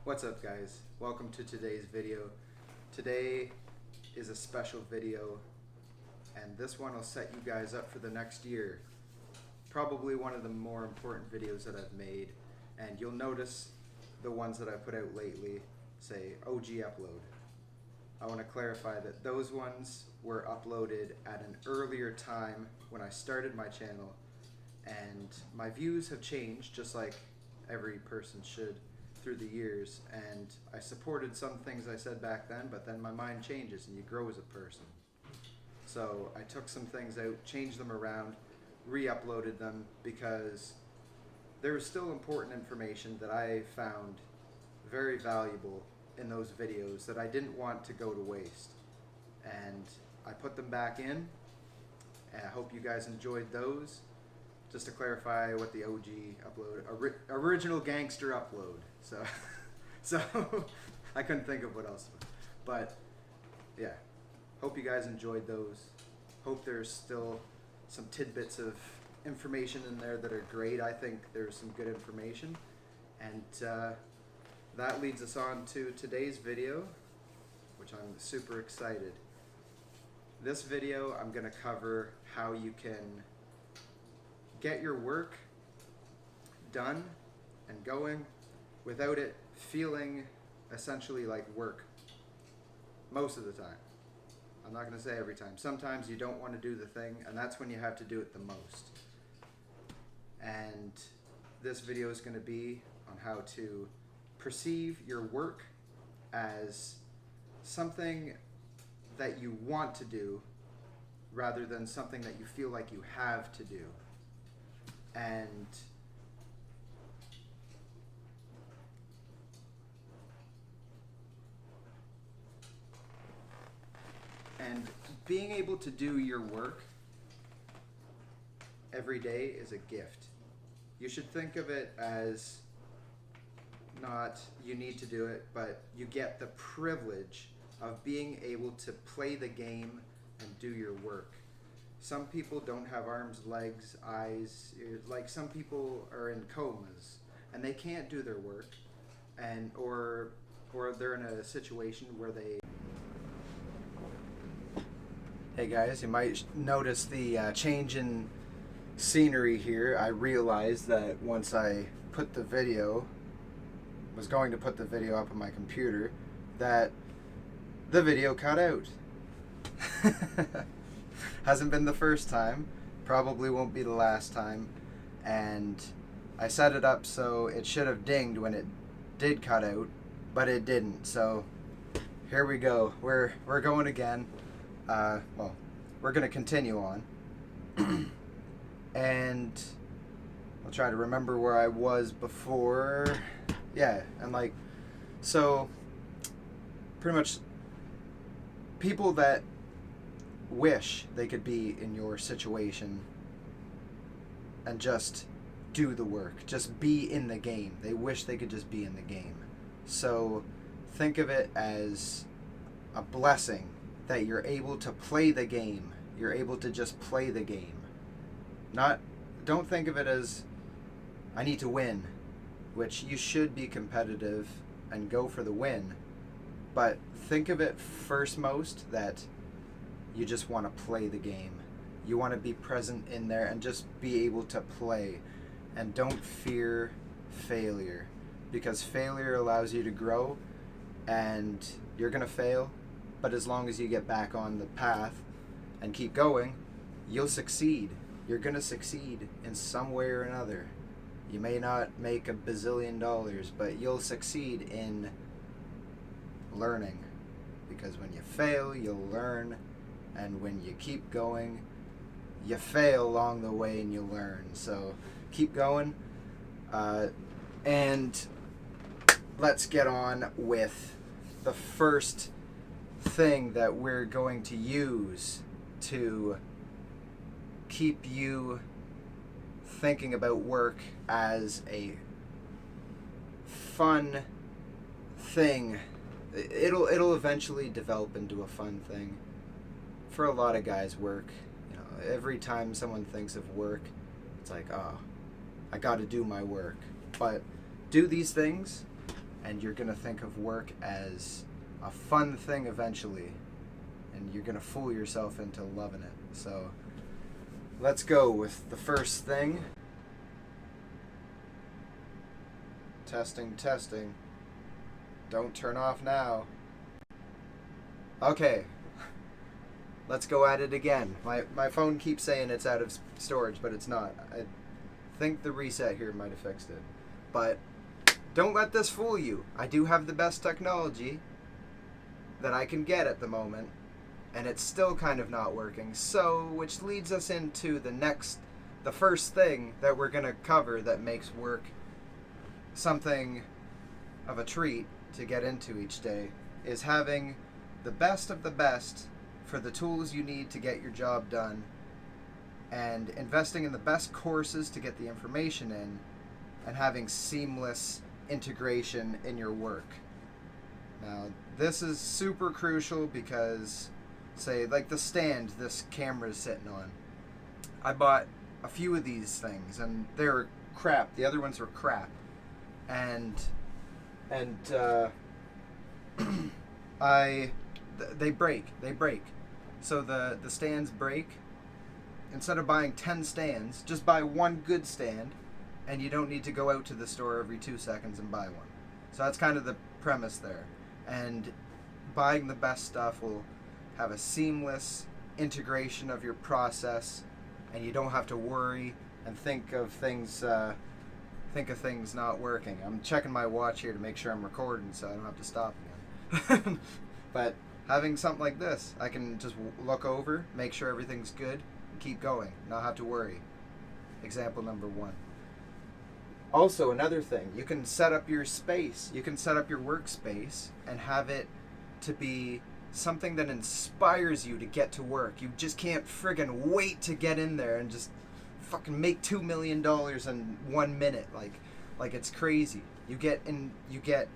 What's up, guys? Welcome to today's video. Today is a special video, and this one will set you guys up for the next year. Probably one of the more important videos that I've made, and you'll notice the ones that I put out lately say OG upload. I want to clarify that those ones were uploaded at an earlier time when I started my channel, and my views have changed just like every person should through the years, and I supported some things I said back then, but then my mind changes and you grow as a person. So I took some things out, changed them around, re-uploaded them because there was still important information that I found very valuable in those videos that I didn't want to go to waste. And I put them back in, and I hope you guys enjoyed those. Just to clarify what the OG upload, original gangster upload. So I couldn't think of what else. But yeah, hope you guys enjoyed those. Hope there's still some tidbits of information in there that are great. I think there's some good information. And that leads us on to today's video, which I'm super excited. This video, I'm going to cover how you can get your work done and going without it feeling essentially like work most of the time. I'm not going to say every time. Sometimes you don't want to do the thing, and that's when you have to do it the most. And this video is going to be on how to perceive your work as something that you want to do rather than something that you feel like you have to do. And being able to do your work every day is a gift. You should think of it as not you need to do it, but you get the privilege of being able to play the game and do your work. Some people don't have arms, legs, eyes. Like some people are in comas and they can't do their work, and or they're in a situation where they. Hey guys, you might notice the change in scenery here. I realized that once I was going to put the video up on my computer, that the video cut out. Hasn't been the first time, probably won't be the last time, and I set it up so it should have dinged when it did cut out, but it didn't. So here we go. We're going again. Well, we're gonna continue on, and I'll try to remember where I was before. Yeah, and so pretty much people that wish they could be in your situation and just do the work, just be in the game. They wish they could just be in the game. So think of it as a blessing that you're able to play the game. You're able to just play the game. Don't think of it as I need to win, which you should be competitive and go for the win. But think of it first most that you just want to play the game. You want to be present in there and just be able to play. And don't fear failure, because failure allows you to grow, and you're going to fail, but as long as you get back on the path and keep going, you'll succeed. You're going to succeed in some way or another. You may not make $1 bazillion, but you'll succeed in learning, because when you fail, you'll learn. And when you keep going, you fail along the way and you learn. So keep going. And let's get on with the first thing that we're going to use to keep you thinking about work as a fun thing. It'll eventually develop into a fun thing. For a lot of guys, work, every time someone thinks of work, it's like, oh, I got to do my work. But do these things and you're going to think of work as a fun thing eventually, and you're going to fool yourself into loving it. So let's go with the first thing. Testing, testing. Don't turn off now. Okay. Let's go at it again. My phone keeps saying it's out of storage, but it's not. I think the reset here might have fixed it. But don't let this fool you. I do have the best technology that I can get at the moment, and it's still kind of not working. So, which leads us into the first thing that we're going to cover that makes work something of a treat to get into each day, is having the best of the best for the tools you need to get your job done, and investing in the best courses to get the information in, and having seamless integration in your work. Now, this is super crucial because, say, like the stand this camera is sitting on, I bought a few of these things and they were crap. The other ones were crap, and they break. So the stands break. Instead of buying 10 stands, just buy one good stand, and you don't need to go out to the store every 2 seconds and buy one. So that's kind of the premise there. And buying the best stuff will have a seamless integration of your process, and you don't have to worry and think of things not working. I'm checking my watch here to make sure I'm recording so I don't have to stop again. But having something like this, I can just look over, make sure everything's good, and keep going, not have to worry. Example number 1. Also, another thing, you can set up your space. You can set up your workspace and have it to be something that inspires you to get to work. You just can't friggin' wait to get in there and just fucking make $2 million in 1 minute. Like it's crazy. You get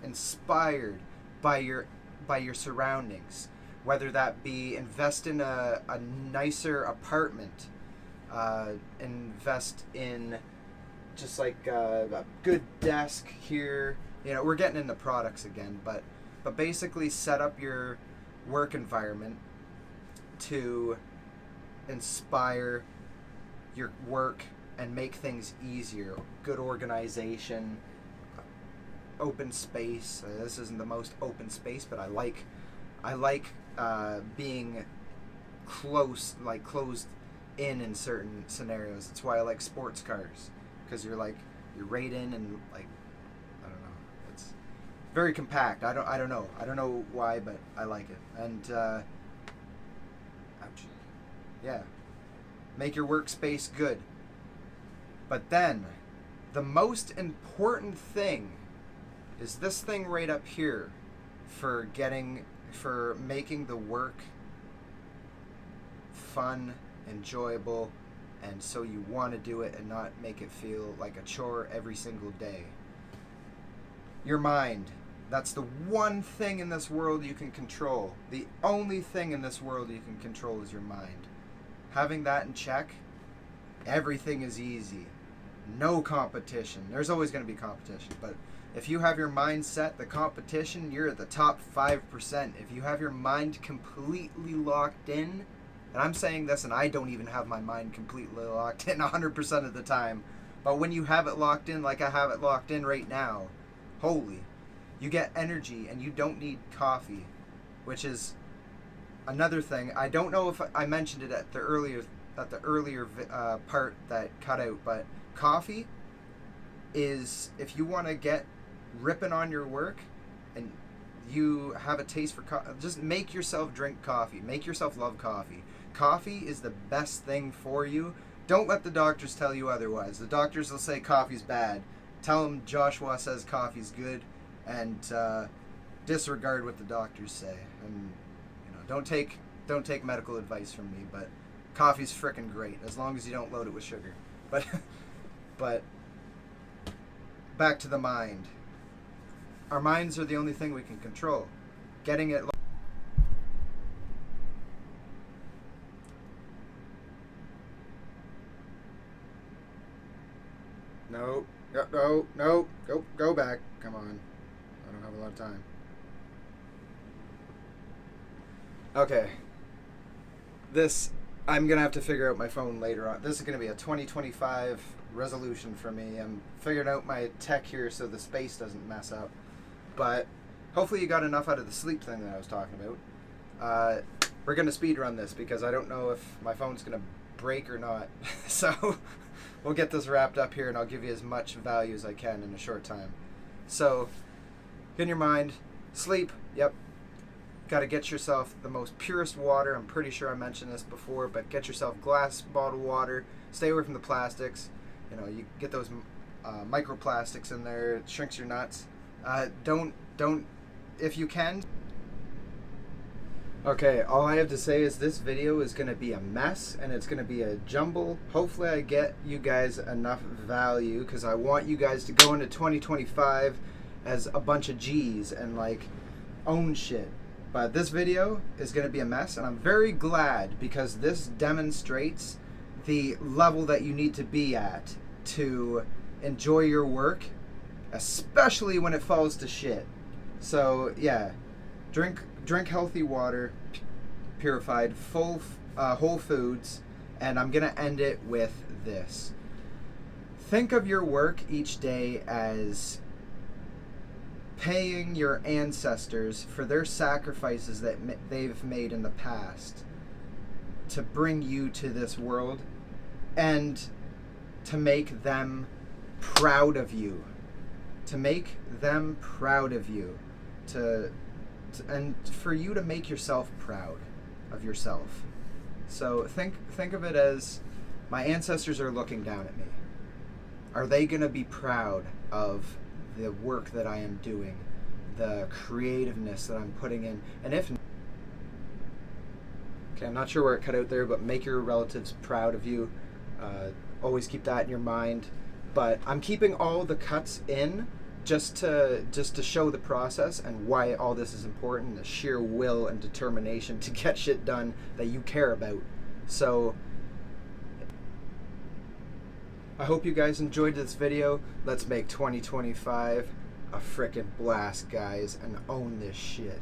inspired by your surroundings, whether that be invest in a nicer apartment, invest in just like a good desk here. You know, we're getting into products again, but basically set up your work environment to inspire your work and make things easier. Good organization, open space. This isn't the most open space, but I like being closed in certain scenarios. That's why I like sports cars, because you're right in, and like, I don't know, it's very compact. I don't know why, but I like it. And ouch. Yeah, make your workspace good. But then the most important thing is this thing right up here for making the work fun, enjoyable, and so you want to do it and not make it feel like a chore every single day. Your mind. That's the one thing in this world you can control. The only thing in this world you can control is your mind. Having that in check, everything is easy. No competition. There's always going to be competition, but if you have your mind set, the competition, you're at the top 5%. If you have your mind completely locked in, and I'm saying this and I don't even have my mind completely locked in 100% of the time, but when you have it locked in like I have it locked in right now, holy, you get energy, and you don't need coffee, which is another thing. I don't know if I mentioned it at the earlier part that cut out, but coffee is, if you want to get ripping on your work and you have a taste for coffee, just make yourself drink coffee. Make yourself love coffee. Coffee is the best thing for you. Don't let the doctors tell you otherwise. The doctors will say coffee's bad. Tell them Joshua says coffee's good, and disregard what the doctors say. And don't take medical advice from me, but coffee's frickin' great as long as you don't load it with sugar. But back to the mind. Our minds are the only thing we can control. Getting it. No. Go back. Come on. I don't have a lot of time. Okay. I'm going to have to figure out my phone later on. This is going to be a 2025 resolution for me. I'm figuring out my tech here so the space doesn't mess up. But hopefully you got enough out of the sleep thing that I was talking about. We're going to speed run this because I don't know if my phone's going to break or not. So we'll get this wrapped up here and I'll give you as much value as I can in a short time. So in your mind, sleep, yep. Got to get yourself the most purest water. I'm pretty sure I mentioned this before, but get yourself glass bottled water. Stay away from the plastics. You know, you get those microplastics in there. It shrinks your nuts. Don't, if you can. Okay, all I have to say is this video is going to be a mess and it's going to be a jumble. Hopefully I get you guys enough value because I want you guys to go into 2025 as a bunch of G's and like own shit. But this video is going to be a mess, and I'm very glad because this demonstrates the level that you need to be at to enjoy your work, especially when it falls to shit. So yeah, drink healthy water, purified, full whole foods, and I'm going to end it with this. Think of your work each day as paying your ancestors for their sacrifices that they've made in the past to bring you to this world and to make them proud of you. To make them proud of you. And for you to make yourself proud of yourself. So think of it as my ancestors are looking down at me. Are they going to be proud of the work that I am doing, the creativeness that I'm putting in? And if okay, I'm not sure where it cut out there, but make your relatives proud of you. Always keep that in your mind. But I'm keeping all the cuts in just to show the process and why all this is important, the sheer will and determination to get shit done that you care about. So I hope you guys enjoyed this video. Let's make 2025 a frickin' blast, guys, and own this shit.